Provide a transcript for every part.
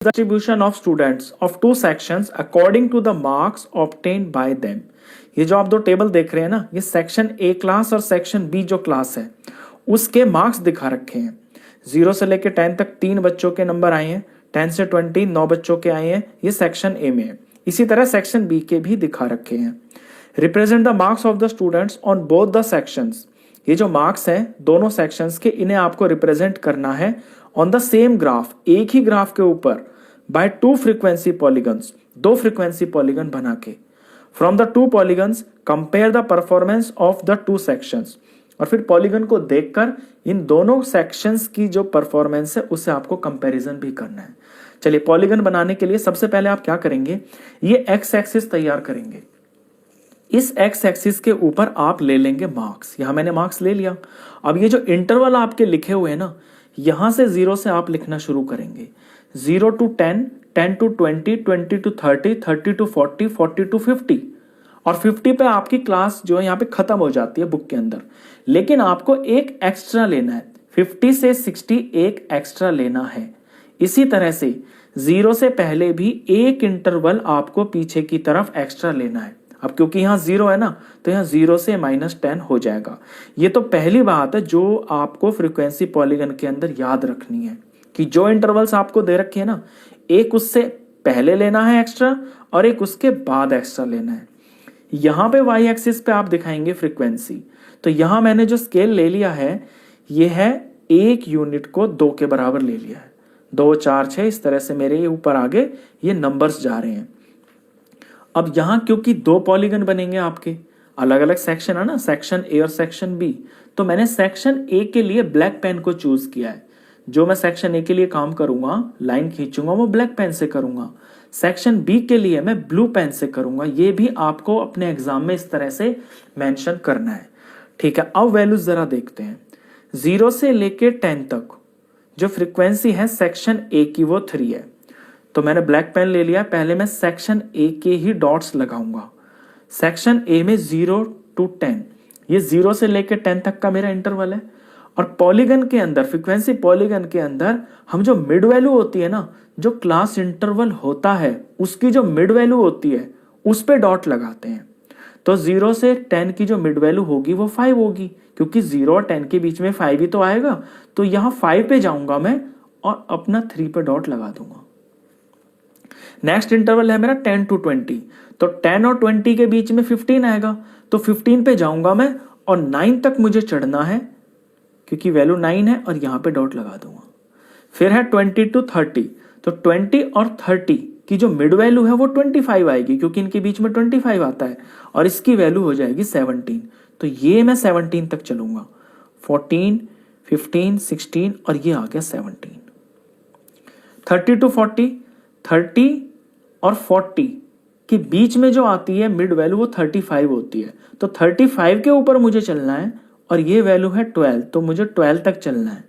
the distribution of students of two sections according to the marks obtained by them। ये जो आप दो table देख रहे हैं ना, ये सेक्शन ए क्लास और सेक्शन बी जो क्लास है उसके मार्क्स दिखा रखे हैं। 0 से लेकर 10 तक 3 बच्चों के नंबर आए हैं, 10 से 20 9 बच्चों के आए हैं, ये सेक्शन ए में है। इसी तरह सेक्शन बी के भी दिखा रखे हैं। Represent the marks of the students on both the sections. ये जो मार्क्स हैं दोनों सेक्शंस के, इन्हें आपको रिप्रेजेंट करना है ऑन द सेम ग्राफ, एक ही ग्राफ के ऊपर, by 2 frequency polygons, 2 frequency polygon बना के। From the 2 polygons compare the performance of the 2 sections. और फिर पॉलीगन को देखकर इन दोनों सेक्शंस की जो परफॉर्मेंस है उसे आपको कंपैरिजन भी करना है। चलिए, पॉलीगन बनाने के लिए सबसे पहले आप क्या करेंगे, ये एक्स एक्सिस तैयार करेंगे। इस एक्स एक्सिस के ऊपर आप ले लेंगे मार्क्स। यहां मैंने मार्क्स ले लिया। अब ये जो इंटरवल आपके लिखे हुए हैं ना, यहां से 0 से आप लिखना शुरू करेंगे। 0 to 10, 10 to 20, 20 to 30, 30 to 40, 40 to 50। और 50 पे आपकी क्लास जो है यहाँ पे खत्म हो जाती है बुक के अंदर। लेकिन आपको एक एक्स्ट्रा लेना है, 50 से 60 एक एक्स्ट्रा लेना है। इसी तरह से 0 से पहले भी एक इंटरवल आपको पीछे की तरफ एक्स्ट्रा लेना है। अब क्योंकि यहाँ 0 है ना, तो यहाँ 0 से -10 हो जाएगा। ये तो पहली बात है जो आपको फ्रीक्वेंसी पॉलीगन के अंदर याद रखनी है कि जो इंटरवल्स आपको दे रखे हैं ना, एक उससे पहले लेना है एक्स्ट्रा और एक उसके बाद एक्स्ट्रा लेना है। यहाँ पे वाई एक्सिस पे आप दिखाएंगे फ्रीक्वेंसी। तो यहाँ मैंने जो स्केल ले लिया है ये है 1 यूनिट को 2 के बराबर ले लिया है। 2 4 6 इस तरह से मेरे ऊपर आगे ये नंबर्स जा रहे हैं। अब यहाँ क्योंकि 2 पॉलीगन बनेंगे आपके, अलग अलग सेक्शन है ना, सेक्शन ए और सेक्शन बी, तो मैंने सेक्शन ए के लिए ब्लैक पेन को चूज किया है। जो मैं सेक्शन ए के लिए काम करूंगा, लाइन खींचूंगा, वो ब्लैक पेन से करूंगा। सेक्शन बी के लिए मैं ब्लू पेन से करूंगा। ये भी आपको अपने एग्जाम में इस तरह से मेंशन करना है। ठीक है, अब वैल्यूज जरा देखते हैं। 0 से लेके 10 तक जो फ्रीक्वेंसी है सेक्शन ए की वो 3 है। तो मैंने ब्लैक पेन ले लिया। पहले मैं सेक्शन ए के ही डॉट्स लगाऊंगा। सेक्शन ए में 0 to 10, ये 0 से लेकर 10 तक का मेरा इंटरवल है। और पॉलीगन के अंदर, फ्रीक्वेंसी पॉलीगन के अंदर हम जो मिड वैल्यू होती है ना, जो क्लास इंटरवल होता है उसकी जो मिड वैल्यू होती है उस पे डॉट लगाते हैं। तो 0 से 10 की जो मिड वैल्यू होगी वो 5 होगी, क्योंकि 0 और 10 के बीच में 5 ही तो आएगा। तो यहां 5 पे जाऊंगा मैं और अपना 3 पे डॉट लगा दूंगा। नेक्स्ट इंटरवल है मेरा 10 to 20। तो 10 और 20 के बीच में 15 आएगा। तो 15 पे जाऊंगा मैं और 9 तक मुझे चढ़ना है क्योंकि वैल्यू 9 है और यहां पे डॉट लगा दूंगा। फिर है 20 to 30। तो 20 और 30 की जो मिड वैल्यू है वो 25 आएगी, क्योंकि इनके बीच में 25 आता है और इसकी वैल्यू हो जाएगी 17। तो ये मैं 17 तक चलूंगा। 14, 15, 16 और ये आ गया 17। 30 to 40, 30 और 40 के बीच में जो आती है मिड वैल्यू वो 35 होती है। तो 35 के ऊपर मुझे चलना है और ये वैल्यू है 12, तो मुझे 12 तक चलना है।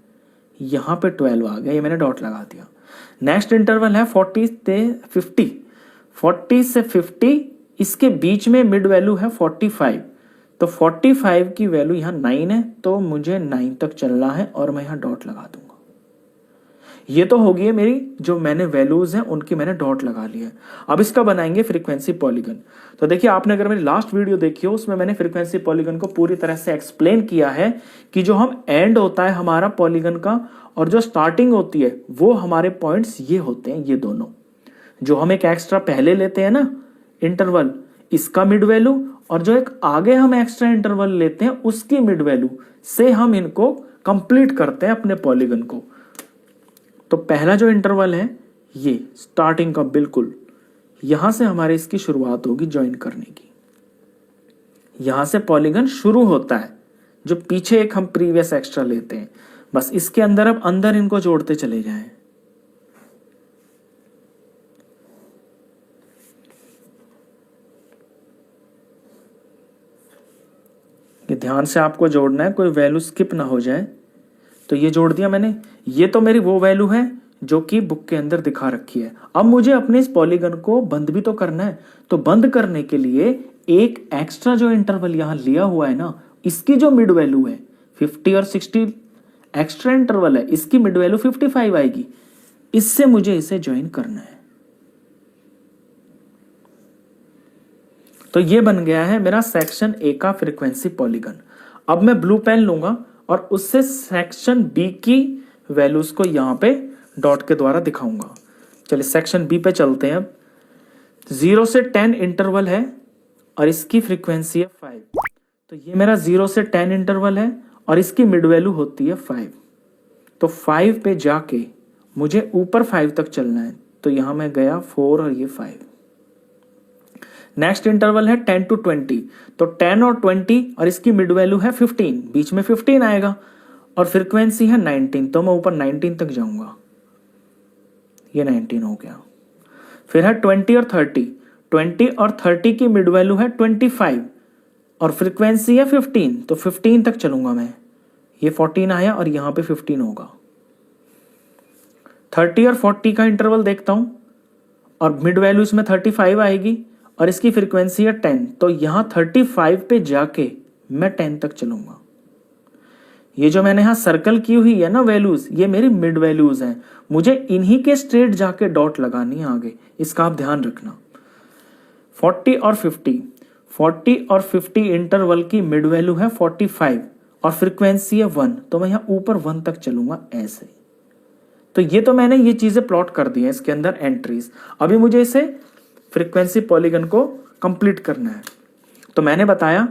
यहां पे 12 आ गया, ये मैंने डॉट लगा दिया। नेक्स्ट इंटरवल है 40 से 50। 40 से 50 इसके बीच में मिड वैल्यू है 45। तो 45 की वैल्यू यहाँ 9 है, तो मुझे 9 तक चलना है और मैं यहाँ डॉट लगा दूंगा। ये तो होगी है मेरी जो मैंने वैल्यूज हैं उनकी मैंने डॉट लगा लिया। अब इसका बनाएंगे फ्रीक्वेंसी पॉलीगन। तो देखिए, आपने अगर मेरी लास्ट वीडियो देखी हो उसमें मैंने फ्रीक्वेंसी पॉलीगन को पूरी तरह से एक्सप्लेन किया है कि जो हम एंड होता है हमारा पॉलीगन का और जो स्टार्टिंग होती है वो हमारे पॉइंट्स ये होते हैं, ये दोनों। जो हम एक एक्स्ट्रा पहले लेते हैं ना इंटरवल, इसका मिड वैल्यू, और जो एक आगे हम एक्स्ट्रा इंटरवल लेते हैं उसकी मिड वैल्यू से हम इनको कंप्लीट करते हैं अपने पॉलीगन को। तो पहला जो इंटरवल है ये स्टार्टिंग का, बिल्कुल यहां से हमारे इसकी शुरुआत होगी ज्वाइन करने की। यहां से पॉलीगन शुरू होता है, जो पीछे एक हम प्रीवियस एक्स्ट्रा लेते हैं। बस इसके अंदर अब अंदर इनको जोड़ते चले जाएं। ये ध्यान से आपको जोड़ना है, कोई वैल्यू स्किप ना हो जाए। तो ये जोड़ दिया मैंने। ये तो मेरी वो वैल्यू है जो कि बुक के अंदर दिखा रखी है। अब मुझे अपने इस पॉलीगन को बंद भी तो करना है। तो बंद करने के लिए एक एक्स्ट्रा जो इंटरवल यहां लिया हुआ है ना, इसकी जो मिड वैल्यू है 50 और 60 एक्स्ट्रा इंटरवल है, इसकी मिड वैल्यू 55 आएगी। इससे मुझे इसे ज्वाइन करना है। तो ये बन गया है मेरा सेक्शन ए का फ्रीक्वेंसी पॉलीगन। अब मैं ब्लू पेन लूंगा और उससे सेक्शन बी की वैल्यूज को यहां पे डॉट के द्वारा दिखाऊंगा। चलिए सेक्शन बी पे चलते हैं। अब 0 से 10 इंटरवल है और इसकी फ्रीक्वेंसी है 5। तो ये मेरा 0 से 10 इंटरवल है और इसकी मिड वैल्यू होती है 5। तो 5 पे जाके मुझे ऊपर 5 तक चलना है। तो यहां मैं गया 4 और ये 5। नेक्स्ट इंटरवल है 10 to 20। तो 10 और 20 और इसकी मिड वैल्यू है 15, बीच में 15 आएगा और फ्रीक्वेंसी है 19। तो मैं ऊपर 19 तक जाऊंगा, ये 19 हो गया। फिर है 20 और 30। 20 और 30 की मिड वैल्यू है 25 और फ्रीक्वेंसी है 15। तो 15 तक चलूंगा मैं, ये 14 आया और यहां पे 15 होगा। 30 और 40 का इंटरवल देखता हूं और मिड वैल्यू इसमें 35 आएगी और इसकी फ्रीक्वेंसी है 10। तो यहां 35 पे जाके मैं 10 तक चलूंगा। ये जो मैंने यहां सर्कल की हुई है ना वैल्यूज, ये मेरी मिड वैल्यूज हैं। मुझे इन्हीं के स्ट्रेट जाके डॉट लगानी है आगे, इसका आप ध्यान रखना। 40 और 50, 40 और 50 इंटरवल की मिड वैल्यू है 45 और फ्रीक्वेंसी है 1। तो मैं यहां ऊपर 1 तक चलूंगा ऐसे। तो ये तो मैंने ये चीजें प्लॉट कर दी है इसके अंदर एंट्रीज। अभी मुझे इसे फ्रीक्वेंसी पॉलीगन को कंप्लीट करना है। तो मैंने बताया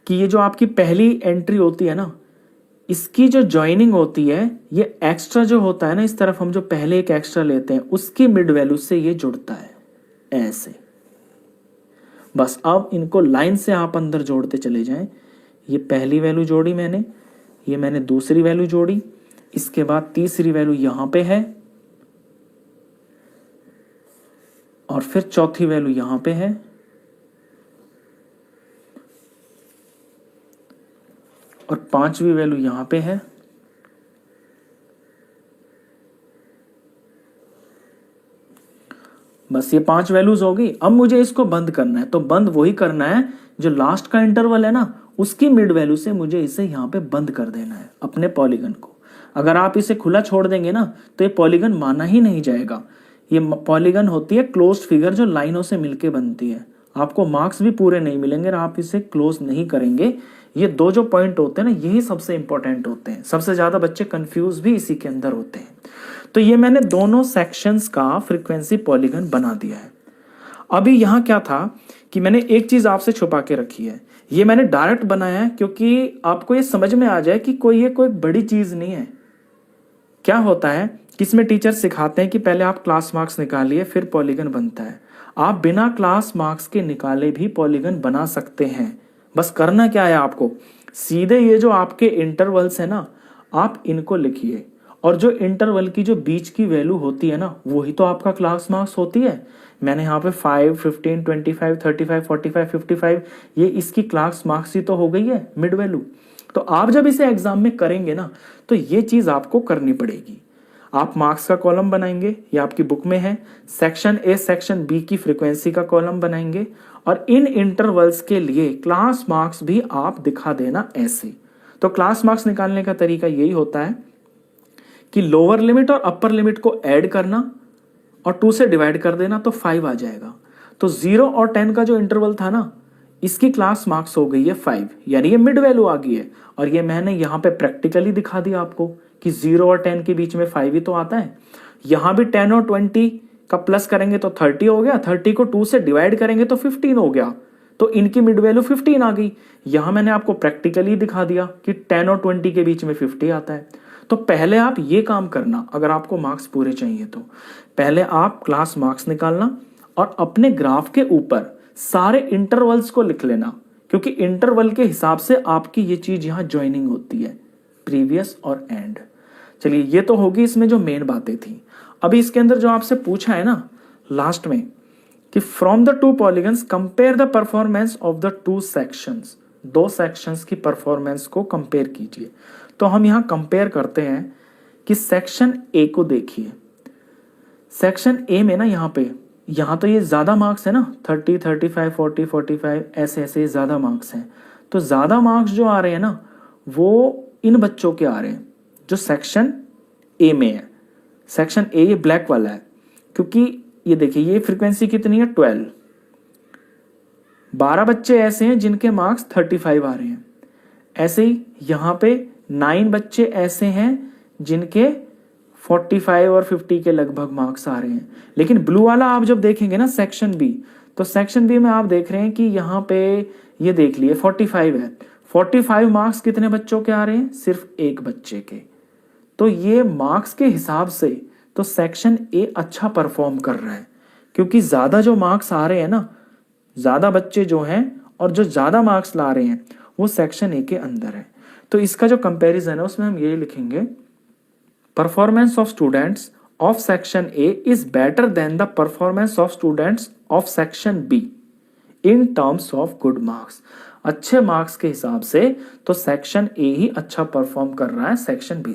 कि ये जो आपकी पहली एंट्री होती है ना, इसकी जो ज्वाइनिंग होती है, ये एक्स्ट्रा जो होता है ना, इस तरफ हम जो पहले एक एक्स्ट्रा लेते हैं उसकी मिड वैल्यू से ये जुड़ता है ऐसे। बस अब इनको लाइन से आप अंदर जोड़ते चले जाएं। ये पहली वैल्यू जोड़ी मैंने, ये मैंने दूसरी वैल्यू जोड़ी, इसके बाद तीसरी वैल्यू यहां पे है और फिर चौथी वैल्यू यहां पे है और पांचवी वैल्यू यहां पे है बस ये 5 वैल्यूज होगी। अब मुझे इसको बंद करना है। तो बंद वही करना है जो लास्ट का इंटरवल है ना, उसकी मिड वैल्यू से मुझे इसे यहां पे बंद कर देना है अपने पॉलीगन को। अगर आप इसे खुला छोड़ देंगे ना तो ये पॉलीगन माना ही नहीं जाएगा। ये पॉलीगन होती है क्लोज्ड फिगर जो लाइनों से मिलके बनती है। आपको मार्क्स भी पूरे नहीं मिलेंगे और आप इसे क्लोज नहीं करेंगे। ये दो जो पॉइंट होते हैं ना, यही सबसे इंपॉर्टेंट होते हैं। सबसे ज्यादा बच्चे कंफ्यूज भी इसी के अंदर होते हैं। तो ये मैंने दोनों सेक्शंस का फ्रीक्वेंसी पॉलीगन बना दिया है। अभी यहां क्या था कि मैंने एक चीज आपसे छुपा के रखी है। ये मैंने डायरेक्ट बनाया है क्योंकि आपको ये समझ में आ जाए कि ये कोई बड़ी चीज नहीं है। क्या होता है कि इसमें टीचर सिखाते हैं कि पहले आप क्लास मार्क्स निकालिए फिर पॉलीगन बनता है। आप बिना क्लास मार्क्स के निकाले भी पॉलीगन बना सकते हैं। बस करना क्या है आपको, सीधे ये जो आपके इंटरवल्स है ना, आप इनको लिखिए और जो इंटरवल की जो बीच की वैल्यू होती है ना, वही तो आपका क्लास मार्क्स होती है। मैंने यहाँ पे 5, 15, 25, 35, 45, 55 ये इसकी क्लास मार्क्स ही तो हो गई है मिड वैल्यू। तो आप जब इसे एग्जाम में करेंगे ना तो ये चीज आपको करनी पड़ेगी। आप मार्क्स का कॉलम बनाएंगे, ये आपकी बुक में है। सेक्शन ए सेक्शन बी की फ्रीक्वेंसी का कॉलम बनाएंगे और इन इंटरवल्स के लिए क्लास मार्क्स भी आप दिखा देना ऐसे। तो क्लास मार्क्स निकालने का तरीका यही होता है कि लोअर लिमिट और अपर लिमिट को ऐड करना और 2 से डिवाइड कर देना तो 5 आ जाएगा। तो 0 और 10 का जो इंटरवल था ना, इसकी क्लास मार्क्स हो गई है 5, यानी ये मिड वैल्यू आ गई है। और ये मैंने यहाँ पे प्रैक्टिकली दिखा दिया आपको कि 0 और 10 के बीच में 5 ही तो आता है। यहाँ भी 10 और 20 का प्लस करेंगे तो 30 हो गया, 30 को 2 से डिवाइड करेंगे तो 15 हो गया। तो इनकी मिड वैल्यू 15 आ गई। यहां मैंने आपको प्रैक्टिकली दिखा दिया कि 10 और 20 के बीच में 50 आता है। तो पहले आप ये काम करना, अगर आपको मार्क्स पूरे चाहिए तो पहले आप क्लास मार्क्स निकालना और अपने ग्राफ के ऊपर सारे इंटरवल्स को लिख लेना, क्योंकि इंटरवल के हिसाब से आपकी ये चीज यहां ज्वाइनिंग होती है, प्रीवियस और एंड। चलिए ये तो होगी इसमें जो मेन बातें थी। अभी इसके अंदर जो आपसे पूछा है ना लास्ट में कि from the two polygons compare the performance of the two sections, दो सेक्शंस की परफॉर्मेंस को कंपेयर कीजिए। तो हम यहां कंपेयर करते हैं कि सेक्शन ए को देखिए। सेक्शन ए में ना यहां तो ये ज्यादा मार्क्स है ना, 30, 35, 40, 45 ऐसे ऐसे ज्यादा मार्क्स हैं। तो ज्यादा मार्क्स जो आ रहे हैं ना वो इन बच्चों के आ रहे हैं जो सेक्शन ए में है। सेक्शन ए ये ब्लैक वाला है, क्योंकि ये देखिए ये फ्रीक्वेंसी कितनी है 12। 12 बच्चे ऐसे हैं जिनके मार्क्स 35 आ रहे हैं। ऐसे ही यहाँ पे 9 बच्चे ऐसे हैं जिनके 45 और 50 के लगभग मार्क्स आ रहे हैं। लेकिन ब्लू वाला आप जब देखेंगे ना सेक्शन बी, तो सेक्शन बी में आप देख रहे हैं कि यहाँ पे ये देख लिए 45 है। 45 मार्क्स कितने बच्चों के आ रहे हैं? सिर्फ एक बच्चे के। तो ये मार्क्स के हिसाब से तो सेक्शन ए अच्छा परफॉर्म कर रहा है, क्योंकि ज्यादा जो मार्क्स आ रहे हैं ना, ज्यादा बच्चे जो हैं और जो ज्यादा मार्क्स ला रहे हैं वो सेक्शन ए के अंदर है। तो इसका जो कंपैरिजन है उसमें हम ये लिखेंगे, performance of students of section A is better than the performance of students of section be in terms of good marks. अच्छे मार्क्स के हिसाब से तो सेक्शन ए ही अच्छा परफॉर्म कर रहा है सेक्शन बी।